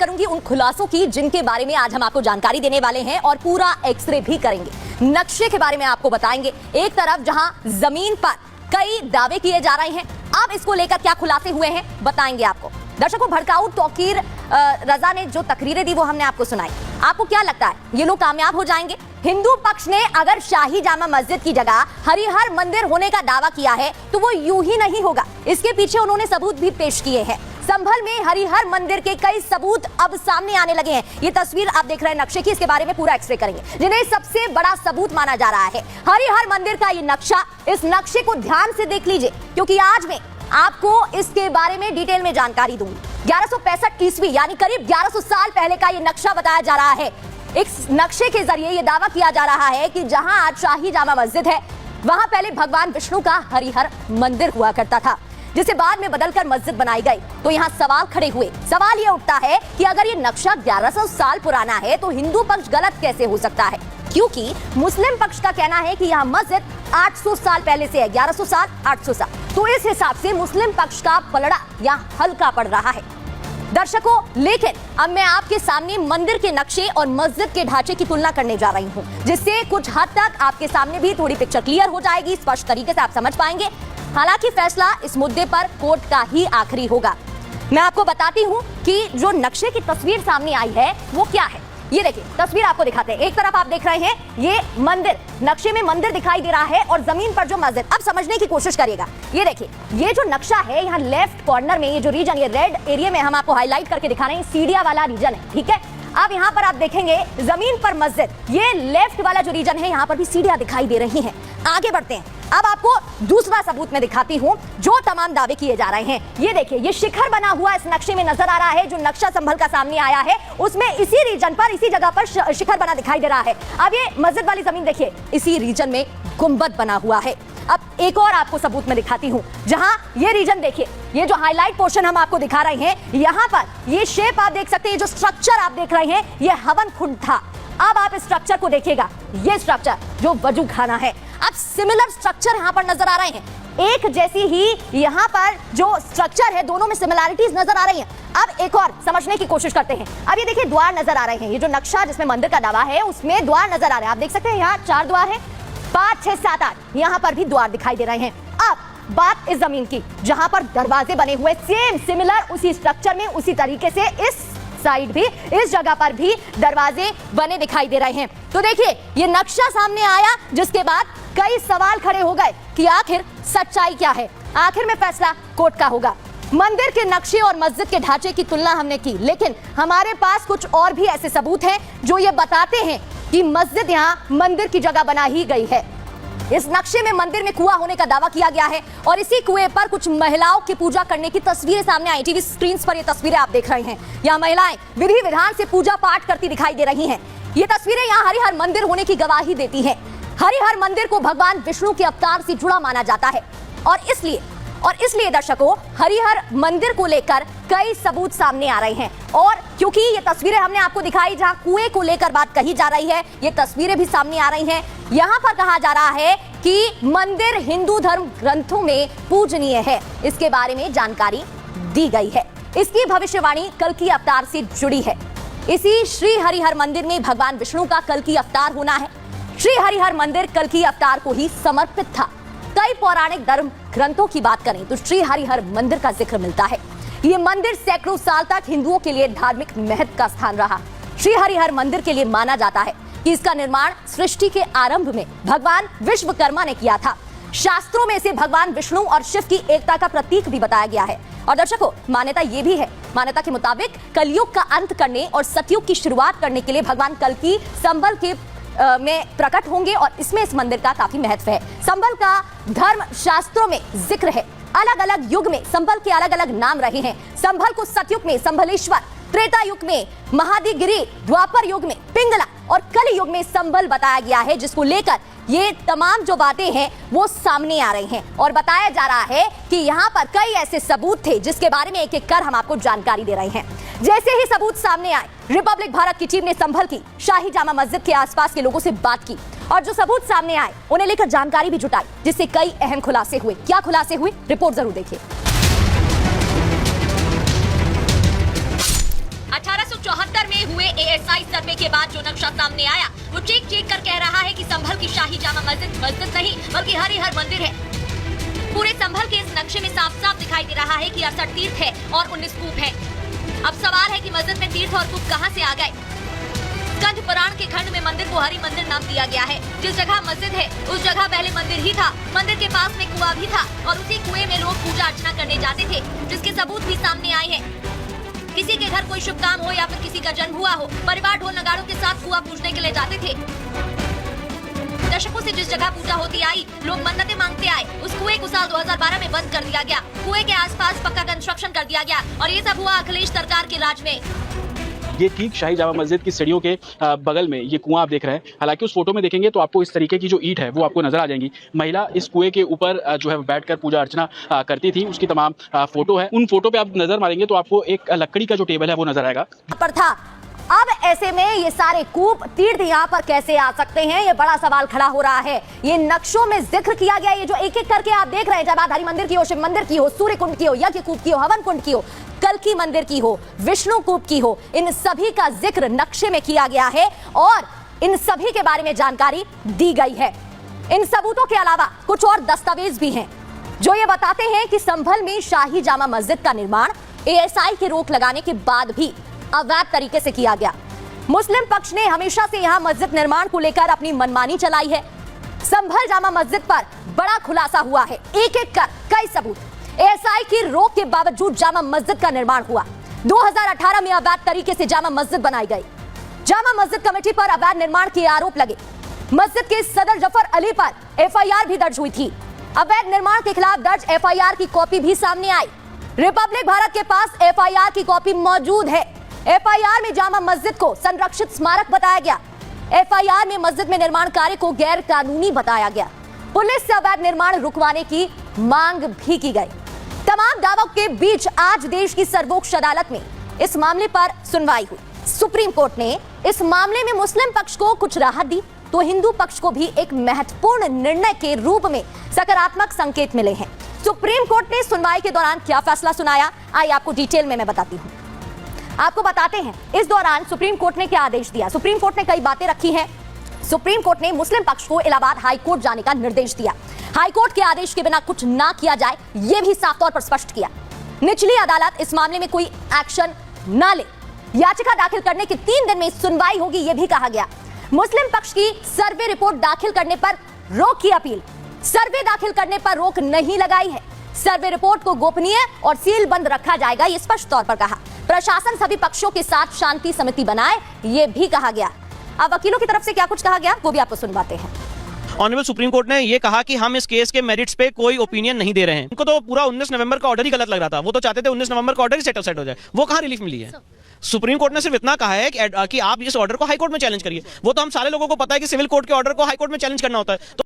करूंगी उन खुलासों की जिनके बारे में आज हम आपको जानकारी देने वाले हैं और पूरा एक्सरे भी करेंगे। नक्शे के बारे में आपको बताएंगे। एक तरफ जहां जमीन पर कई दावे किए जा रहे हैं, अब इसको लेकर क्या खुलासे हुए हैं बताएंगे आपको। दर्शकों, भड़काऊ तौकीर रजा ने जो तकरीरें दी वो हमने आपको सुनाई। आपको क्या लगता है ये लोग कामयाब हो जाएंगे? हिंदू पक्ष ने अगर शाही जामा मस्जिद की जगह हरिहर मंदिर होने का दावा किया है तो वो यूं ही नहीं होगा। इसके पीछे उन्होंने सबूत भी पेश किए हैं। संभल में हरिहर मंदिर के कई सबूत अब सामने आने लगे हैं। ये तस्वीर आप देख रहे हैं नक्शे की, इसके बारे में पूरा एक्सरे करेंगे, जिन्हें सबसे बड़ा सबूत माना जा रहा है हरिहर मंदिर का ये नक्शा। इस नक्शे को ध्यान से देख लीजिए क्योंकि आज मैं आपको इसके बारे में डिटेल में जानकारी दूंगी। 1165 ईस्वी यानी करीब 1100 साल पहले का ये नक्शा बताया जा रहा है। इस नक्शे के जरिए ये दावा किया जा रहा है कि जहां आज शाही जामा मस्जिद है वहां पहले भगवान विष्णु का हरिहर मंदिर हुआ करता था, जिसे बाद में बदलकर मस्जिद बनाई गई। तो यहाँ सवाल खड़े हुए। सवाल ये उठता है कि अगर ये नक्शा 1100 साल पुराना है तो हिंदू पक्ष गलत कैसे हो सकता है, क्योंकि मुस्लिम पक्ष का कहना है कि यहाँ मस्जिद 800 साल पहले से है। 1100 साल 800 साल, तो इस हिसाब से मुस्लिम पक्ष का पलड़ा यहाँ हल्का पड़ रहा है। दर्शकों, लेकिन अब मैं आपके सामने मंदिर के नक्शे और मस्जिद के ढांचे की तुलना करने जा रही हूँ, जिससे कुछ हद तक आपके सामने भी थोड़ी पिक्चर क्लियर हो जाएगी, स्पष्ट तरीके से आप समझ पाएंगे। हालांकि फैसला इस मुद्दे पर कोर्ट का ही आखिरी होगा। मैं आपको बताती हूँ कि जो नक्शे की तस्वीर सामने आई है वो क्या है। ये देखिए, तस्वीर आपको दिखाते हैं। एक तरफ आप देख रहे हैं ये मंदिर, नक्शे में मंदिर दिखाई दे रहा है और जमीन पर जो मस्जिद। अब समझने की कोशिश करिएगा। ये देखिए, ये जो नक्शा है यहाँ लेफ्ट कॉर्नर में ये जो रीजन, ये रेड एरिया में हम आपको हाईलाइट करके दिखा रहे हैं, सीढ़ियां वाला रीजन है, ठीक है। अब यहाँ पर आप देखेंगे जमीन पर मस्जिद, ये लेफ्ट वाला जो रीजन है यहाँ पर भी सीढ़ियां दिखाई दे रही हैं। आगे बढ़ते हैं। अब आपको दूसरा सबूत मैं दिखाती हूँ जो तमाम दावे किए जा रहे हैं। ये देखिए, ये शिखर बना हुआ इस नक्शे में नजर आ रहा है। जो नक्शा संभल का सामने आया है उसमें इसी रीजन पर, इसी जगह पर शिखर बना दिखाई दे रहा है। अब ये मस्जिद वाली जमीन देखिए, इसी रीजन में गुंबद बना हुआ है। अब एक और आपको सबूत मैं दिखाती हूँ, जहां ये रीजन देखिए, ये जो हाईलाइट पोर्शन हम आपको दिखा रहे हैं, यहाँ पर ये शेप आप देख सकते हैं, जो स्ट्रक्चर आप देख रहे हैं ये हवन कुंड था। अब आप इस स्ट्रक्चर को देखिएगा, ये स्ट्रक्चर जो वजू खाना है। अब सिमिलर स्ट्रक्चर यहाँ पर नजर आ रहे हैं, एक जैसी ही यहाँ पर जो स्ट्रक्चर है, दोनों में सिमिलैरिटीज नजर आ रही हैं। अब एक और समझने की कोशिश करते हैं। अब ये देखिए, द्वार नजर आ रहे हैं। ये जो नक्शा जिसमें मंदिर का दावा है उसमें द्वार नजर आ रहे हैं। आप देख सकते हैं यहाँ 4 द्वार है, 5, 6, 7, 8 यहाँ पर भी द्वार दिखाई दे रहे हैं। अब बात इस जमीन की जहां पर दरवाजे बने हुए, सेम सिमिलर उसी स्ट्रक्चर में, उसी तरीके से इस साइड भी, इस जगह पर भी दरवाजे बने दिखाई दे रहे हैं। तो देखिए, ये नक्शा सामने आया, जिसके बाद कई सवाल खड़े हो गए कि आखिर सच्चाई क्या है। आखिर में फैसला कोर्ट का होगा। मंदिर के नक्शे और मस्जिद के ढांचे की तुलना हमने की, लेकिन हमारे पास कुछ और भी ऐसे सबूत हैं जो ये बताते हैं कि मस्जिद यहाँ मंदिर की जगह बना ही गई है। इस नक्शे में मंदिर में कुआं होने का दावा किया गया है और इसी कुएं पर कुछ महिलाओं की पूजा करने की तस्वीरें सामने आई। टीवी स्क्रीन पर ये तस्वीरें आप देख रहे हैं। यहाँ महिलाएं विधि विधान से पूजा पाठ करती दिखाई दे रही हैं। ये तस्वीरें यहाँ हरिहर मंदिर होने की गवाही देती हैं। हरिहर मंदिर को भगवान विष्णु के अवतार से जुड़ा माना जाता है और इसलिए दर्शकों, हरिहर मंदिर को लेकर कई सबूत सामने आ रहे हैं। और क्योंकि ये तस्वीरें हमने आपको दिखाई जहां कुएं को लेकर बात कही जा रही है, ये तस्वीरें भी सामने आ रही हैं। यहाँ पर कहा जा रहा है कि मंदिर हिंदू धर्म ग्रंथों में पूजनीय है, इसके बारे में जानकारी दी गई है। इसकी भविष्यवाणी कल की अवतार से जुड़ी है। इसी श्री हरिहर मंदिर में भगवान विष्णु का कल की अवतार होना है। श्री हरिहर मंदिर कल की अवतार को ही समर्पित था। कई पौराणिक धर्म ग्रंथों की बात करें तो श्री हरिहर मंदिर का जिक्र मिलता है। ये मंदिर सैकड़ों साल तक हिंदुओं के लिए धार्मिक महत्व का स्थान रहा। श्री हरिहर मंदिर के लिए माना जाता है कि इसका निर्माण सृष्टि के आरंभ में भगवान विश्वकर्मा ने किया था। शास्त्रों में इसे भगवान विष्णु और शिव की एकता का प्रतीक भी बताया गया है। और दर्शकों, मान्यता ये भी है, मान्यता के मुताबिक कलयुग का अंत करने और सतयुग की शुरुआत करने के लिए भगवान कल्कि संभल के में प्रकट होंगे और इसमें इस मंदिर का काफी महत्व है। संभल का धर्म शास्त्रों में जिक्र है। अलग अलग युग में संभल के अलग अलग नाम रहे हैं। संभल को सतयुग में संभलेश्वर, त्रेता युग में महादिगिरी, द्वापर युग में पिंगला और कल युग में संभल बताया गया है, जिसको लेकर ये तमाम जो बातें हैं वो सामने आ रही हैं। और बताया जा रहा है कि यहाँ पर कई ऐसे सबूत थे जिसके बारे में एक एक कर हम आपको जानकारी दे रहे हैं। जैसे ही सबूत सामने आए, रिपब्लिक भारत की टीम ने संभल की शाही जामा मस्जिद के आसपास के लोगों से बात की और जो सबूत सामने आए उन्हें लेकर जानकारी भी जुटाई, जिससे कई अहम खुलासे हुए। क्या खुलासे हुए, रिपोर्ट जरूर देखिए। 18 1974 में हुए ASI सर्वे के बाद जो नक्शा सामने आया वो चेक कर कह रहा है कि संभल की शाही जामा मस्जिद नहीं बल्कि हरिहर मंदिर है। पूरे संभल के इस नक्शे में साफ साफ दिखाई दे रहा है कि 68 तीर्थ है और 19 कूप है। अब सवाल है कि मस्जिद में तीर्थ और कूप कहां से आ गए। स्कंद पुराण के खंड में मंदिर को हरि मंदिर नाम दिया गया है। जिस जगह मस्जिद है उस जगह पहले मंदिर ही था। मंदिर के पास में कुआं भी था और उसी कुएं में लोग पूजा अर्चना करने जाते थे, जिसके सबूत भी सामने आए हैं। किसी के घर कोई शुभ काम हो या फिर किसी का जन्म हुआ हो, परिवार ढोल नगाड़ों के साथ कुआं पूजने के लिए जाते थे। दशकों से जिस जगह पूजा होती आई, लोग मन्नतें मांगते आए। उस कुएं को साल 2012 में बंद कर दिया गया। कुएं के आसपास पक्का कंस्ट्रक्शन कर दिया गया और ये सब हुआ अखिलेश सरकार के राज में। ये ठीक शाही जामा मस्जिद की सीढ़ियों के बगल में ये कुआं आप देख रहे हैं। हालांकि उस फोटो में देखेंगे तो आपको इस तरीके की जो ईंट है वो आपको नजर आ जाएंगी। महिला इस कुएं के ऊपर जो है बैठकर पूजा अर्चना करती थी, उसकी तमाम फोटो है। उन फोटो पे आप नजर मारेंगे तो आपको एक लकड़ी का जो टेबल है वो नजर आएगा। पर था अब ऐसे में ये सारे कूप तीर्थ यहाँ पर कैसे आ सकते हैं, ये बड़ा सवाल खड़ा हो रहा है। ये नक्शों में जिक्र किया गया, ये जो एक एक करके आप देख रहे हैं, चाहे बात हरि मंदिर की हो, शिव मंदिर की हो, सूर्य कुंड की हो, यज्ञ कूप की हो, हवन कुंड की हो, कल्की मंदिर की हो, विष्णु कूप की हो, इन सभी का जिक्र नक्शे में किया गया है और इन सभी के बारे में जानकारी दी गई है। इन सबूतों के अलावा कुछ और दस्तावेज भी हैं जो ये बताते हैं कि संभल में शाही जामा मस्जिद का निर्माण ASI की रोक लगाने के बाद भी अवैध तरीके से किया गया। मुस्लिम पक्ष ने हमेशा से यहां मस्जिद निर्माण को लेकर अपनी मनमानी चलाई है। संभल जामा मस्जिद पर बड़ा खुलासा हुआ है, एक एक कर कई सबूत। ASI की रोक के बावजूद जामा मस्जिद का निर्माण हुआ। 2018 में अवैध तरीके से जामा मस्जिद बनाई गई। जामा मस्जिद कमेटी पर अवैध निर्माण के आरोप लगे। मस्जिद के सदर जफर अली पर FIR भी दर्ज हुई थी। अवैध निर्माण के खिलाफ दर्ज FIR की कॉपी भी सामने आई। रिपब्लिक भारत के पास FIR की कॉपी मौजूद है। FIR में जामा मस्जिद को संरक्षित स्मारक बताया गया। FIR में मस्जिद में निर्माण कार्य को गैर कानूनी बताया गया। पुलिस से अवैध निर्माण रुकवाने की मांग भी की गई। तमाम दावों के बीच आज देश की सर्वोच्च अदालत में इस मामले पर सुनवाई हुई। सुप्रीम कोर्ट ने इस मामले में मुस्लिम पक्ष को कुछ राहत दी तो हिंदू पक्ष को भी एक महत्वपूर्ण निर्णय के रूप में सकारात्मक संकेत मिले हैं। सुप्रीम कोर्ट ने सुनवाई के दौरान क्या फैसला सुनाया, आइए आपको डिटेल में मैं बताती हूँ। आपको बताते हैं इस दौरान सुप्रीम कोर्ट ने क्या आदेश दिया। सुप्रीम कोर्ट ने कई बातें रखी हैं। सुप्रीम कोर्ट ने मुस्लिम पक्ष को इलाहाबाद हाई कोर्ट जाने का निर्देश दिया। हाई कोर्ट के आदेश के बिना कुछ ना किया जाए, यह भी साफ तौर पर स्पष्ट किया। निचली अदालत इस मामले में कोई एक्शन ना ले। याचिका दाखिल करने के 3 दिन में सुनवाई होगी, यह भी कहा गया। मुस्लिम पक्ष की सर्वे रिपोर्ट दाखिल करने पर रोक की अपील। सर्वे दाखिल करने पर रोक नहीं लगाई है। सर्वे रिपोर्ट को गोपनीय और सील बंद रखा जाएगा, यह स्पष्ट तौर पर कहा। प्रशासन सभी पक्षों के साथ शांति समिति बनाए, यह भी कहा गया। अब वकीलों की तरफ से क्या कुछ कहा गया वो भी आपको सुनवाते हैं। ऑनरेबल सुप्रीम कोर्ट ने यह कहा कि हम इस केस के मेरिट्स पे कोई ओपिनियन नहीं दे रहे हैं। उनको तो पूरा 19 नवंबर का ऑर्डर ही गलत लग रहा था। वो तो चाहते थे 19 नवंबर का ऑर्डर ही सेट हो जाए। वो कहां रिलीफ मिली है? सुप्रीम कोर्ट ने सिर्फ इतना कहा है कि आप इस ऑर्डर को हाई कोर्ट में चैलेंज करिए। वो तो हम सारे लोगों को पता है कि सिविल कोर्ट के ऑर्डर को हाई कोर्ट में चैलेंज करना होता है। तो